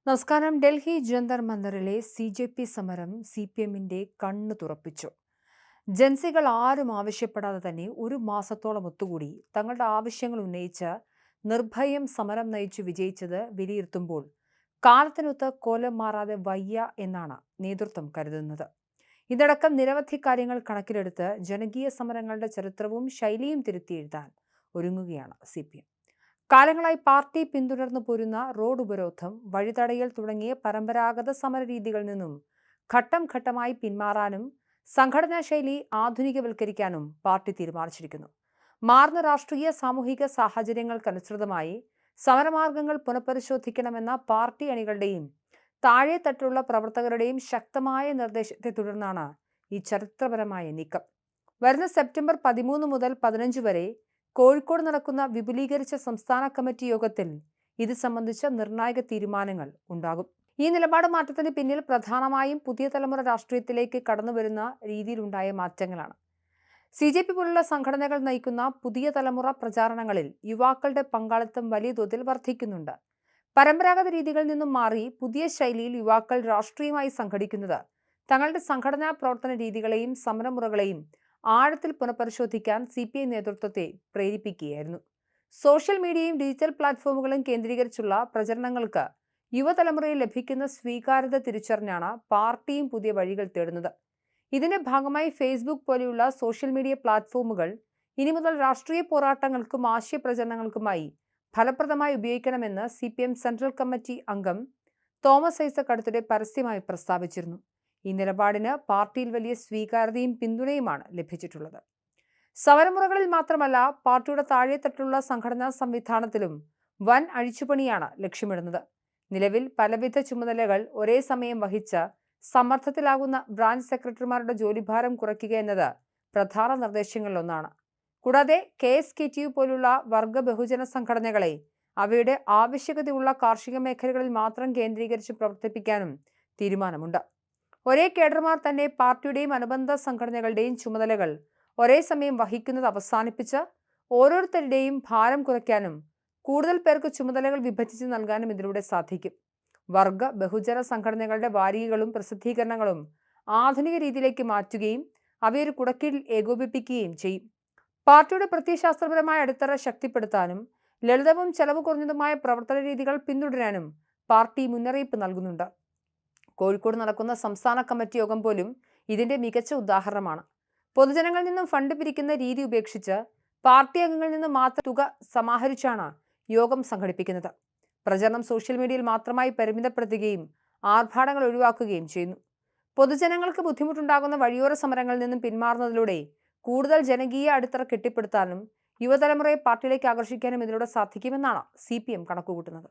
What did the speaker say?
നമസ്കാരം. ഡൽഹി ജന്തർ മന്ദറിലെ CJP സമരം CPMന്റെ കണ്ണു തുറപ്പിച്ചു. ജൻസികൾ ആരും ആവശ്യപ്പെടാതെ തന്നെ ഒരു മാസത്തോളം ഒത്തുകൂടി തങ്ങളുടെ ആവശ്യങ്ങൾ ഉന്നയിച്ച് നിർഭയം സമരം നയിച്ചു വിജയിച്ചത് വിലയിരുത്തുമ്പോൾ കാലത്തിനൊത്ത് കോലം മാറാതെ വയ്യ എന്നാണ് നേതൃത്വം കരുതുന്നത്. ഇതടക്കം നിരവധി കാര്യങ്ങൾ കണക്കിലെടുത്ത് ജനകീയ സമരങ്ങളുടെ ചരിത്രവും ശൈലിയും തിരുത്തിയെഴുതാൻ ഒരുങ്ങുകയാണ് CPM. കാലങ്ങളായി പാർട്ടി പിന്തുടർന്നു പോരുന്ന റോഡ് ഉപരോധം, വഴിതടയൽ തുടങ്ങിയ പരമ്പരാഗത സമരരീതികളിൽ നിന്നും ഘട്ടം ഘട്ടമായി പിന്മാറാനും സംഘടനാ ശൈലി ആധുനികവൽക്കരിക്കാനും പാർട്ടി തീരുമാനിച്ചിരിക്കുന്നു. മാറുന്ന രാഷ്ട്രീയ സാമൂഹിക സാഹചര്യങ്ങൾക്കനുസൃതമായി സമരമാർഗങ്ങൾ പുനഃപരിശോധിക്കണമെന്ന പാർട്ടി അണികളുടെയും താഴെത്തട്ടിലുള്ള പ്രവർത്തകരുടെയും ശക്തമായ നിർദ്ദേശത്തെ തുടർന്നാണ് ഈ ചരിത്രപരമായ നീക്കം. വരുന്ന സെപ്റ്റംബർ 13 മുതൽ 15 വരെ കോഴിക്കോട് നടക്കുന്ന വിപുലീകരിച്ച സംസ്ഥാന കമ്മിറ്റി യോഗത്തിൽ ഇത് സംബന്ധിച്ച നിർണായക തീരുമാനങ്ങൾ ഉണ്ടാകും. ഈ നിലപാട് മാറ്റത്തിന് പിന്നിൽ പ്രധാനമായും പുതിയ തലമുറ രാഷ്ട്രീയത്തിലേക്ക് കടന്നുവരുന്ന രീതിയിലുണ്ടായ മാറ്റങ്ങളാണ്. CJP പോലുള്ള സംഘടനകൾ നയിക്കുന്ന പുതിയ തലമുറ പ്രചാരണങ്ങളിൽ യുവാക്കളുടെ പങ്കാളിത്തം വലിയ തോതിൽ വർദ്ധിക്കുന്നുണ്ട്. പരമ്പരാഗത രീതികളിൽ നിന്നും മാറി പുതിയ ശൈലിയിൽ യുവാക്കൾ രാഷ്ട്രീയമായി സംഘടിക്കുന്നത് തങ്ങളുടെ സംഘടനാ പ്രവർത്തന രീതികളെയും സമരമുറകളെയും ആഴത്തിൽ പുനഃപരിശോധിക്കാൻ CPI നേതൃത്വത്തെ പ്രേരിപ്പിക്കുകയായിരുന്നു. സോഷ്യൽ മീഡിയയും ഡിജിറ്റൽ പ്ലാറ്റ്ഫോമുകളും കേന്ദ്രീകരിച്ചുള്ള പ്രചരണങ്ങൾക്ക് യുവതലമുറയിൽ ലഭിക്കുന്ന സ്വീകാര്യത തിരിച്ചറിഞ്ഞാണ് പാർട്ടിയും പുതിയ വഴികൾ തേടുന്നത്. ഇതിന്റെ ഭാഗമായി ഫേസ്ബുക്ക് പോലെയുള്ള സോഷ്യൽ മീഡിയ പ്ലാറ്റ്ഫോമുകൾ ഇനി മുതൽ രാഷ്ട്രീയ പോരാട്ടങ്ങൾക്കും ആശയപ്രചരണങ്ങൾക്കുമായി ഫലപ്രദമായി ഉപയോഗിക്കണമെന്ന് CPM സെൻട്രൽ കമ്മിറ്റി അംഗം തോമസ് ഐസക് അടുത്തിടെ പരസ്യമായി പ്രസ്താവിച്ചിരുന്നു. ഈ നിലപാടിന് പാർട്ടിയിൽ വലിയ സ്വീകാര്യതയും പിന്തുണയുമാണ് ലഭിച്ചിട്ടുള്ളത്. സമരമുറകളിൽ മാത്രമല്ല, പാർട്ടിയുടെ താഴെത്തട്ടിലുള്ള സംഘടനാ സംവിധാനത്തിലും വൻ അഴിച്ചുപണിയാണ് ലക്ഷ്യമിടുന്നത്. നിലവിൽ പലവിധ ചുമതലകൾ ഒരേ സമയം വഹിച്ച സമ്മർദ്ദത്തിലാകുന്ന ബ്രാഞ്ച് സെക്രട്ടറിമാരുടെ ജോലിഭാരം കുറയ്ക്കുക എന്നത് പ്രധാന നിർദ്ദേശങ്ങളിലൊന്നാണ്. കൂടാതെ KSKTU പോലുള്ള വർഗ ബഹുജന സംഘടനകളെ അവയുടെ ആവശ്യകതയുള്ള കാർഷിക മേഖലകളിൽ മാത്രം കേന്ദ്രീകരിച്ച് പ്രവർത്തിപ്പിക്കാനും തീരുമാനമുണ്ട്. ഒരേ കേഡർമാർ തന്നെ പാർട്ടിയുടെയും അനുബന്ധ സംഘടനകളുടെയും ചുമതലകൾ ഒരേ സമയം വഹിക്കുന്നത് അവസാനിപ്പിച്ച് ഓരോരുത്തരുടെയും ഭാരം കുറയ്ക്കാനും കൂടുതൽ പേർക്ക് ചുമതലകൾ വിഭജിച്ച് നൽകാനും ഇതിലൂടെ സാധിക്കും. വർഗ ബഹുജന സംഘടനകളുടെ വാരികകളും പ്രസിദ്ധീകരണങ്ങളും ആധുനിക രീതിയിലേക്ക് മാറ്റുകയും അവയൊരു കുടക്കീഴിൽ ഏകോപിപ്പിക്കുകയും ചെയ്യും. പാർട്ടിയുടെ പ്രത്യയശാസ്ത്രപരമായ അടിത്തറ ശക്തിപ്പെടുത്താനും ലളിതവും ചെലവ് കുറഞ്ഞതുമായ പ്രവർത്തന രീതികൾ പിന്തുടരാനും പാർട്ടി മുന്നറിയിപ്പ് നൽകുന്നുണ്ട്. കോഴിക്കോട് നടക്കുന്ന സംസ്ഥാന കമ്മിറ്റി യോഗം പോലും ഇതിന്റെ മികച്ച ഉദാഹരണമാണ്. പൊതുജനങ്ങളിൽ നിന്നും ഫണ്ട് പിരിക്കുന്ന രീതി ഉപേക്ഷിച്ച് പാർട്ടി അംഗങ്ങളിൽ നിന്ന് മാത്രം തുക സമാഹരിച്ചാണ് യോഗം സംഘടിപ്പിക്കുന്നത്. പ്രചരണം സോഷ്യൽ മീഡിയയിൽ മാത്രമായി പരിമിതപ്പെടുത്തുകയും ആർഭാടങ്ങൾ ഒഴിവാക്കുകയും ചെയ്യുന്നു. പൊതുജനങ്ങൾക്ക് ബുദ്ധിമുട്ടുണ്ടാകുന്ന വഴിയോര സമരങ്ങളിൽ നിന്നും പിന്മാറുന്നതിലൂടെ കൂടുതൽ ജനകീയ അടിത്തറ കെട്ടിപ്പടുത്താനും യുവതലമുറയെ പാർട്ടിയിലേക്ക് ആകർഷിക്കാനും ഇതിലൂടെ സാധിക്കുമെന്നാണ് CPM കണക്കുകൂട്ടുന്നത്.